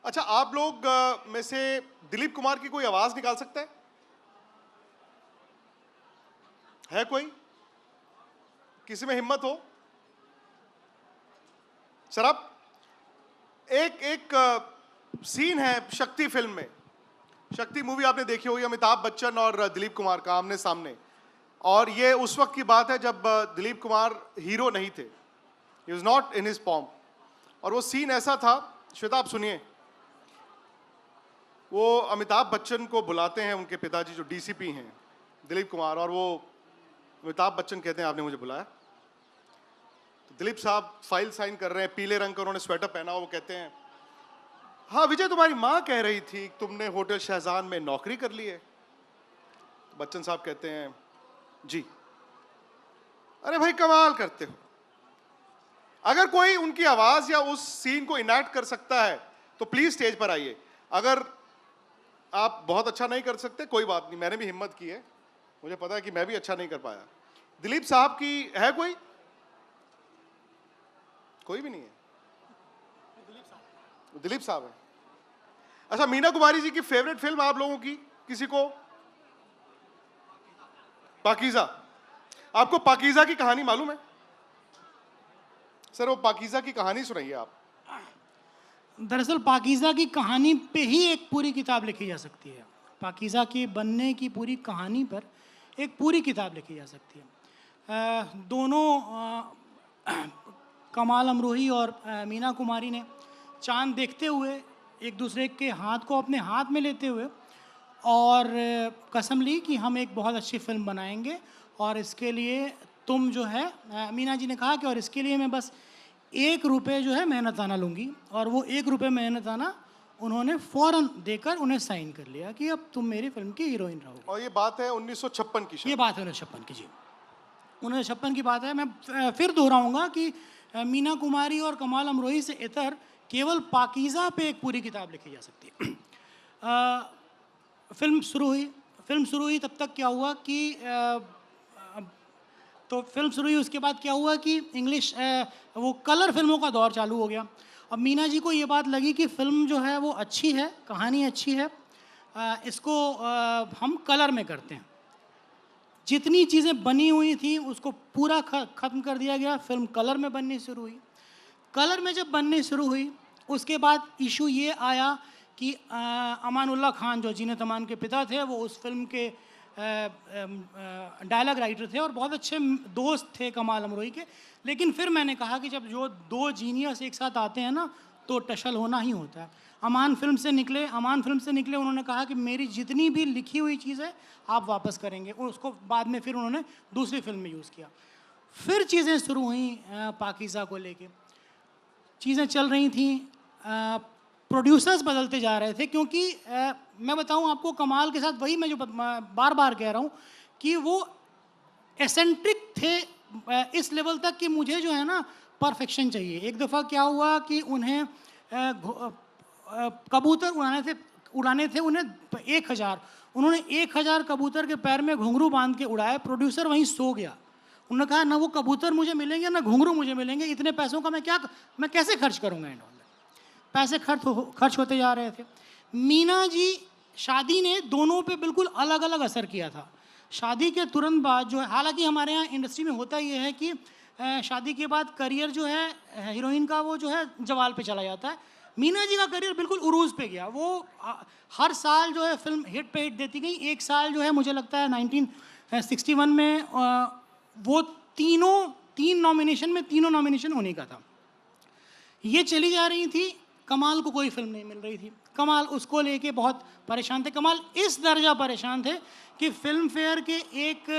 अच्छा, आप लोग में से दिलीप कुमार की कोई आवाज निकाल सकता है? कोई? किसी में हिम्मत हो? शराब? एक एक सीन है शक्ति फिल्म में। शक्ति मूवी आपने देखी होगी, अमिताभ बच्चन और दिलीप कुमार का आमने सामने। और ये उस वक्त की बात है जब दिलीप कुमार हीरो नहीं थे, he was not in his form. और वो सीन ऐसा था, श्वेता आप सुनिए। वो अमिताभ बच्चन को बुलाते हैं उनके पिताजी जो डीसीपी हैं, दिलीप कुमार, और वो अमिताभ बच्चन कहते हैं आपने मुझे बुलाया। तो दिलीप साहब फाइल साइन कर रहे हैं, पीले रंग का उन्होंने स्वेटर पहना, वो कहते हैं हाँ विजय, तुम्हारी माँ कह रही थी तुमने होटल शाहजहान में नौकरी कर ली है। तो बच्चन साहब कहते हैं जी। अरे भाई कमाल करते हो। अगर कोई उनकी आवाज या उस सीन को इनैक्ट कर सकता है तो प्लीज स्टेज पर आइए। अगर आप बहुत अच्छा नहीं कर सकते कोई बात नहीं, मैंने भी हिम्मत की है, मुझे पता है कि मैं भी अच्छा नहीं कर पाया। दिलीप साहब की है कोई? कोई भी नहीं है। दिलीप साहब है। अच्छा, मीना कुमारी जी की फेवरेट फिल्म आप लोगों की किसी को? पाकीज़ा। आपको पाकीज़ा की कहानी मालूम है? सर वो पाकीज़ा की कहानी सुनाइए आप। दरअसल पाकीज़ा की कहानी पे ही एक पूरी किताब लिखी जा सकती है। पाकीज़ा के बनने की पूरी कहानी पर एक पूरी किताब लिखी जा सकती है। दोनों कमाल अमरोही और मीना कुमारी ने चांद देखते हुए एक दूसरे के हाथ को अपने हाथ में लेते हुए और कसम ली कि हम एक बहुत अच्छी फिल्म बनाएंगे, और इसके लिए तुम जो है, मीना जी ने कहा कि और इसके लिए मैं बस 1 रुपये जो है मेहनताना लूँगी, और वो 1 रुपये मेहनताना उन्होंने फ़ौरन देकर उन्हें साइन कर लिया कि अब तुम मेरी फिल्म की हीरोइन रहोगे। और ये बात है 1956 की। ये बात है 1956 की जी, 1956 की बात है। मैं फिर दोहराऊंगा कि मीना कुमारी और कमाल अमरोही से इतर केवल पाकीज़ा पे एक पूरी किताब लिखी जा सकती है। फिल्म शुरू हुई तब तक क्या हुआ कि तो फिल्म शुरू हुई, उसके बाद क्या हुआ कि इंग्लिश वो कलर फिल्मों का दौर चालू हो गया। अब मीना जी को ये बात लगी कि फ़िल्म जो है वो अच्छी है, कहानी अच्छी है, इसको हम कलर में करते हैं। जितनी चीज़ें बनी हुई थी उसको पूरा ख़त्म कर दिया गया, फिल्म कलर में बननी शुरू हुई। कलर में जब बननी शुरू हुई उसके बाद इशू ये आया कि अमानुल्लाह खान जो जीनत अमान के पिता थे, वो उस फिल्म के डायलॉग राइटर थे और बहुत अच्छे दोस्त थे कमाल अमरोही के। लेकिन फिर मैंने कहा कि जब जो 2 जीनियस एक साथ आते हैं ना तो टशल होना ही होता है। अमान फिल्म से निकले, उन्होंने कहा कि मेरी जितनी भी लिखी हुई चीज़ है आप वापस करेंगे, और उसको बाद में फिर उन्होंने दूसरी फिल्म में यूज़ किया। फिर चीज़ें शुरू हुई पाकीज़ा को लेके, चीज़ें चल रही थी, प्रोड्यूसर्स बदलते जा रहे थे, क्योंकि मैं बताऊं आपको, कमाल के साथ वही मैं जो बार बार कह रहा हूं कि वो एसेंट्रिक थे इस लेवल तक कि मुझे जो है ना परफेक्शन चाहिए। एक दफ़ा क्या हुआ कि उन्हें कबूतर उड़ाने थे उन्हें 1000, उन्होंने 1000 कबूतर के पैर में घुंघरू बांध के उड़ाए। प्रोड्यूसर वहीं सो गया। उन्होंने कहा ना वो कबूतर मुझे मिलेंगे ना घुंघरू मुझे मिलेंगे, इतने पैसों का मैं कैसे खर्च करूँगा। पैसे खर्च होते जा रहे थे। मीना जी शादी ने दोनों पे बिल्कुल अलग अलग असर किया था। शादी के तुरंत बाद जो है, हालांकि हमारे यहाँ इंडस्ट्री में होता ये है कि शादी के बाद करियर जो है हीरोइन का वो जो है जवाल पे चला जाता है। मीना जी का करियर बिल्कुल उरूज पे गया। वो हर साल जो है फिल्म हिट पे हिट देती गई। एक साल जो है मुझे लगता है 1961 में वो तीन नॉमिनेशन होने का था। ये चली जा रही थी, कमाल को कोई फिल्म नहीं मिल रही थी। कमाल उसको लेके बहुत परेशान थे। कमाल इस दर्जा परेशान थे कि फिल्म फेयर के एक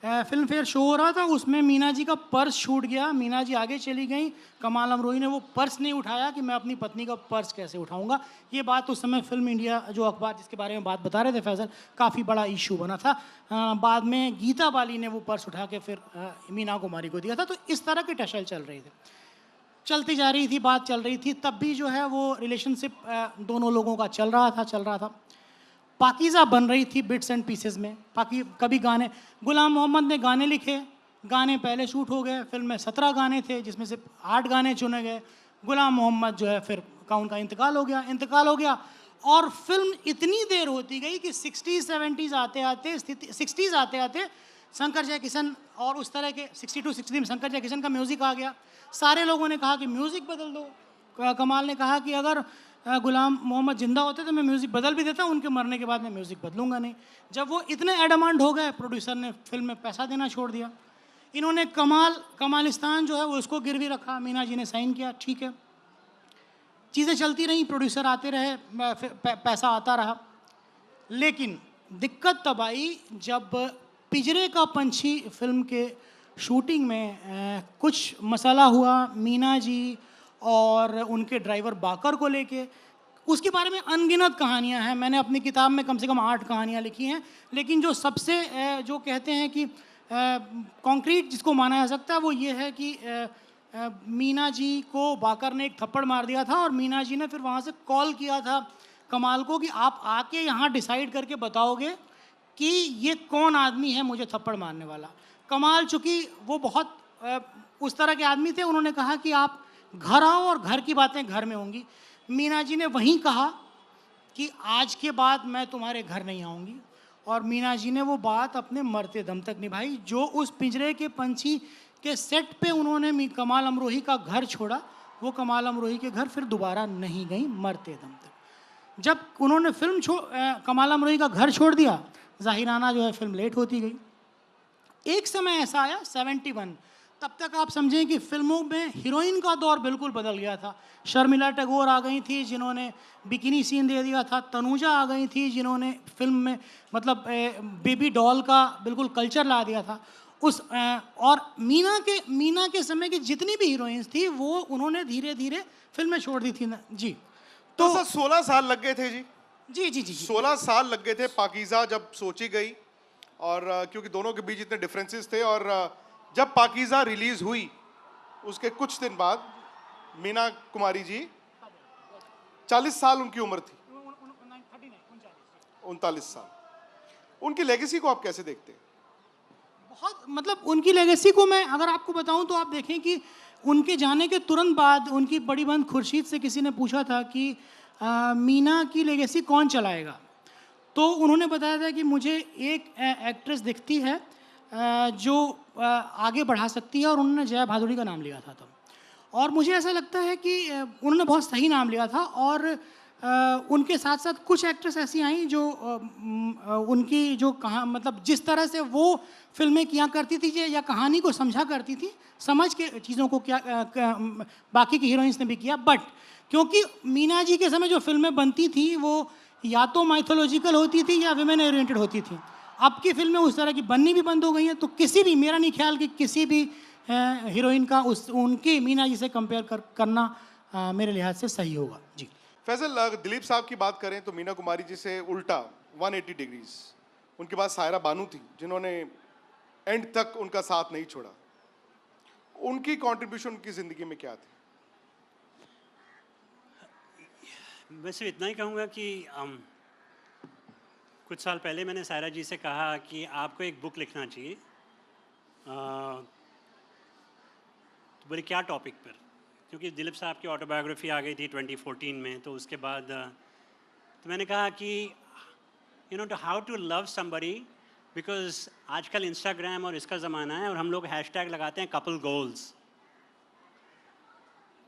फिल्म फेयर शो हो रहा था, उसमें मीना जी का पर्स छूट गया। मीना जी आगे चली गई, कमाल अमरोही ने वो पर्स नहीं उठाया कि मैं अपनी पत्नी का पर्स कैसे उठाऊंगा। ये बात उस समय फिल्म इंडिया जो अखबार जिसके बारे में बात बता रहे थे फैसल, काफ़ी बड़ा इशू बना था। बाद में गीता बाली ने वो पर्स उठा के फिर मीना कुमारी को दिया था। तो इस तरह की टशल चल रही थी, चलती जा रही थी, बात चल रही थी। तब भी जो है वो रिलेशनशिप दोनों लोगों का चल रहा था। पाकीज़ा बन रही थी बिट्स एंड पीसेस में। कभी गाने, गुलाम मोहम्मद ने गाने लिखे, गाने पहले शूट हो गए। फिल्म में 17 गाने थे जिसमें से 8 गाने चुने गए। गुलाम मोहम्मद जो है फिर का उनका इंतकाल हो गया और फिल्म इतनी देर होती गई कि 60s 70s आते आते 60s आते आते शंकर जयकिशन और उस तरह के 62 63 में शंकर जयकिशन का म्यूज़िक आ गया। सारे लोगों ने कहा कि म्यूज़िक बदल दो। कमाल ने कहा कि अगर गुलाम मोहम्मद जिंदा होते तो मैं म्यूज़िक बदल भी देता, उनके मरने के बाद मैं म्यूज़िक बदलूंगा नहीं। जब वो इतने एडमांड हो गए, प्रोड्यूसर ने फिल्म में पैसा देना छोड़ दिया। इन्होंने कमालिस्तान जो है वो उसको गिरवी रखा, मीना जी ने साइन किया, ठीक है, चीज़ें चलती रहीं, प्रोड्यूसर आते रहे, पैसा आता रहा। लेकिन दिक्कत तब आई जब पिंजरे का पंछी फिल्म के शूटिंग में कुछ मसला हुआ मीना जी और उनके ड्राइवर बाकर को लेके। उसके बारे में अनगिनत कहानियां हैं, मैंने अपनी किताब में कम से कम 8 कहानियां लिखी हैं, लेकिन जो सबसे जो कहते हैं कि कॉन्क्रीट जिसको माना जा सकता है वो ये है कि मीना जी को बाकर ने एक थप्पड़ मार दिया था और मीना जी ने फिर वहाँ से कॉल किया था कमाल को कि आप आके यहाँ डिसाइड करके बताओगे कि ये कौन आदमी है मुझे थप्पड़ मारने वाला। कमाल चूँकि वो बहुत उस तरह के आदमी थे, उन्होंने कहा कि आप घर आओ और घर की बातें घर में होंगी। मीना जी ने वहीं कहा कि आज के बाद मैं तुम्हारे घर नहीं आऊँगी, और मीना जी ने वो बात अपने मरते दम तक निभाई। जो उस पिंजरे के पंछी के सेट पे उन्होंने कमाल अमरोही का घर छोड़ा, वो कमाल अमरोही के घर फिर दोबारा नहीं गई मरते दम तक। जब उन्होंने कमाल अमरोही का घर छोड़ दिया, ज़ाहिराना जो है फिल्म लेट होती गई। एक समय ऐसा आया 71, तब तक आप समझें कि फिल्मों में हीरोइन का दौर बिल्कुल बदल गया था। शर्मिला टैगोर आ गई थी जिन्होंने बिकिनी सीन दे दिया था, तनुजा आ गई थी जिन्होंने फिल्म में मतलब बेबी डॉल का बिल्कुल कल्चर ला दिया था। और मीना के समय की जितनी भी हीरोइंस थी वो उन्होंने धीरे धीरे फिल्में छोड़ दी थी ना जी। तो सर 16 साल लग गए थे जी। जी जी जी, जी। 16 साल लग गए थे पाकीज़ा जब सोची गई, और क्योंकि दोनों के बीच इतने डिफरेंसेस थे, और जब पाकीज़ा रिलीज हुई उसके कुछ दिन बाद मीना कुमारी जी 40 साल उनकी उम्र थी, 39 साल। उनकी लेगेसी को आप कैसे देखते हैं? बहुत मतलब उनकी लेगेसी को मैं अगर आपको बताऊं तो आप देखें कि उनके जाने के तुरंत बाद उनकी बड़ी बहन खुर्शीद से किसी ने पूछा था कि मीना की लेगेसी कौन चलाएगा, तो उन्होंने बताया था कि मुझे एक एक्ट्रेस दिखती है जो आगे बढ़ा सकती है, और उन्होंने जया भादुड़ी का नाम लिया था तब। और मुझे ऐसा लगता है कि उन्होंने बहुत सही नाम लिया था, और उनके साथ साथ कुछ एक्ट्रेस ऐसी आई जो उनकी जो मतलब जिस तरह से वो फिल्में किया करती थी या कहानी को समझा करती थी, समझ के चीज़ों को बाकी की हीरोइंस ने भी किया। बट क्योंकि मीना जी के समय जो फिल्में बनती थी वो या तो माइथोलॉजिकल होती थी या विमेन ओरिएंटेड होती थी। अब की फिल्में उस तरह की बननी भी बंद हो गई हैं, तो किसी भी, मेरा नहीं ख्याल कि किसी भी हीरोइन का उनकी मीना जी से कंपेयर करना मेरे लिहाज से सही होगा जी। फैजल, दिलीप साहब की बात करें तो मीना कुमारी जी से उल्टा 180 डिग्रीज उनके पास सायरा बानू थी जिन्होंने एंड तक उनका साथ नहीं छोड़ा। उनकी कंट्रीब्यूशन उनकी ज़िंदगी में क्या थी? मैं सिर्फ इतना ही कहूँगा कि कुछ साल पहले मैंने सायरा जी से कहा कि आपको एक बुक लिखना चाहिए, तो बोले क्या टॉपिक पर, क्योंकि दिलीप साहब की ऑटोबायोग्राफी आ गई थी 2014 में। तो उसके बाद तो मैंने कहा कि to how to love somebody, because आजकल इंस्टाग्राम और इसका ज़माना है और हम लोग हैशटैग लगाते हैं कपल गोल्स,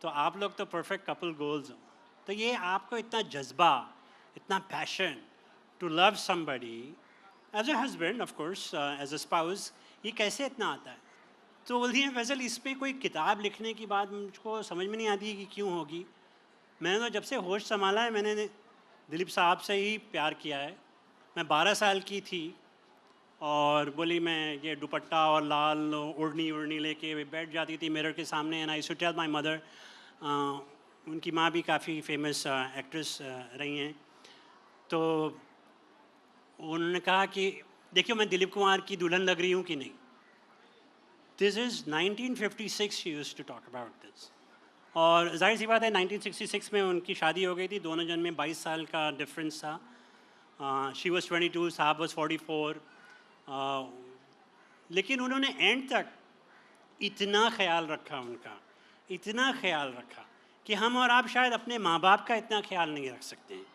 तो आप लोग तो परफेक्ट कपल गोल्स हो। तो ये आपको इतना जज्बा, इतना passion to love somebody as a husband, of course as a spouse, ये कैसे इतना आता है? तो बोलती हैं फैसल इस पर कोई किताब लिखने की बात मुझको समझ में नहीं आती है कि क्यों होगी। मैंने तो जब से होश संभाला है मैंने दिलीप साहब से ही प्यार किया है। मैं 12 साल की थी और बोली मैं ये दुपट्टा और लाल ओढ़नी लेके बैठ जाती थी मिरर के सामने, and I used to tell my mother, उनकी माँ भी काफ़ी फेमस एक्ट्रेस रही हैं, तो उन्होंने कहा कि देखियो मैं दिलीप कुमार की दुल्हन लग रही हूँ कि नहीं। This is 1956 she used to talk about this, और जाहिर सी बात है 1966 में उनकी शादी हो गई थी, दोनों जन में 22 साल का डिफरेंस था। शी वॉज 22, साहब वॉज 44, लेकिन उन्होंने एंड तक इतना ख्याल रखा उनका, इतना ख्याल रखा कि हम और आप शायद अपने माँ बाप का इतना ख्याल नहीं रख सकते हैं।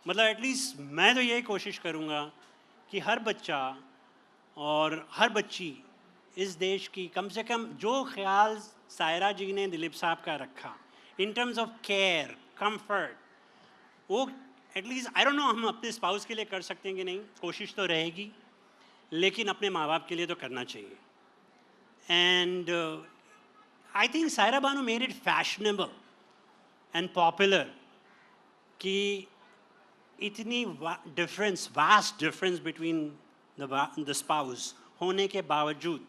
मतलब एटलीस्ट मैं तो यही कोशिश करूँगा कि हर बच्चा और हर बच्ची इस देश की कम से कम जो ख्याल सायरा जी ने दिलीप साहब का रखा in terms of care, comfort, वो एटलीस्ट आई डोंट नो हम अपने स्पाउस के लिए कर सकते हैं कि नहीं, कोशिश तो रहेगी, लेकिन अपने माँ बाप के लिए तो करना चाहिए। And I think Saira Bano made it fashionable and popular कि इतनी difference, vast difference between the spouse होने के बावजूद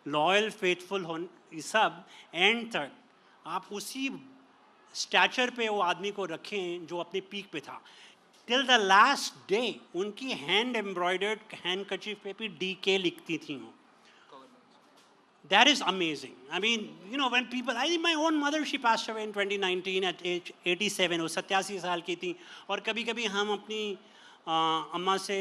लॉयल, फेथफुल होने सब एंड तक आप उसी स्टैचर पे वो आदमी को रखें जो अपने पीक पे था। टिल द लास्ट डे उनकी हैंड एम्ब्रॉयडर्ड हैंडकरचीफ पे भी DK लिखती थी वो। That is amazing. I mean, you know, when people, I think my own mother, she passed away in 2019 at age 87, वो 87 साल की थी। और कभी कभी हम अपनी अम्मा से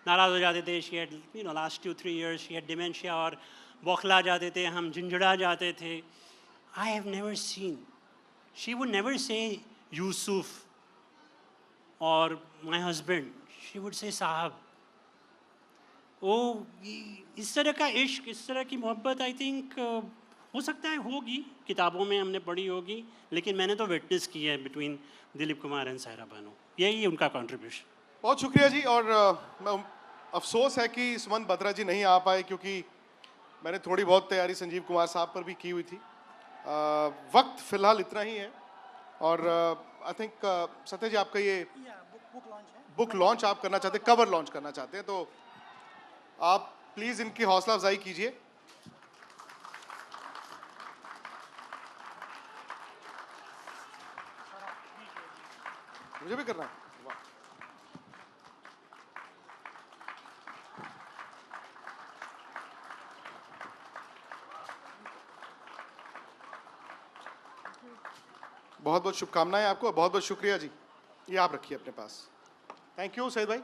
नाराज़ हो जाते थे। She had, you know, last 2-3 years she had dementia, और बौखला जाते थे, हम झंझड़ा जाते थे। I have never seen, she would never say Yusuf or my husband, she would say साहब। वो इस तरह का इश्क, इस तरह की मोहब्बत आई थिंक हो सकता है होगी, किताबों में हमने पढ़ी होगी, लेकिन मैंने तो विटनेस की है बिटवीन दिलीप कुमार एंड सायरा बानो। यही उनका कंट्रीब्यूशन। बहुत शुक्रिया जी। और अफसोस है कि सुमन बत्रा जी नहीं आ पाए, क्योंकि मैंने थोड़ी बहुत तैयारी संजीव कुमार साहब पर भी की हुई थी। वक्त फ़िलहाल इतना ही है। और आई थिंक सत्य जी आपका ये बुक लॉन्च आप करना चाहते हैं, कवर लॉन्च करना चाहते हैं, तो आप प्लीज़ इनकी हौसला अफजाई कीजिए। मुझे भी करना है। वाह। बहुत बहुत शुभकामनाएं आपको, बहुत बहुत शुक्रिया जी। ये आप रखिए अपने पास। थैंक यू सईद भाई।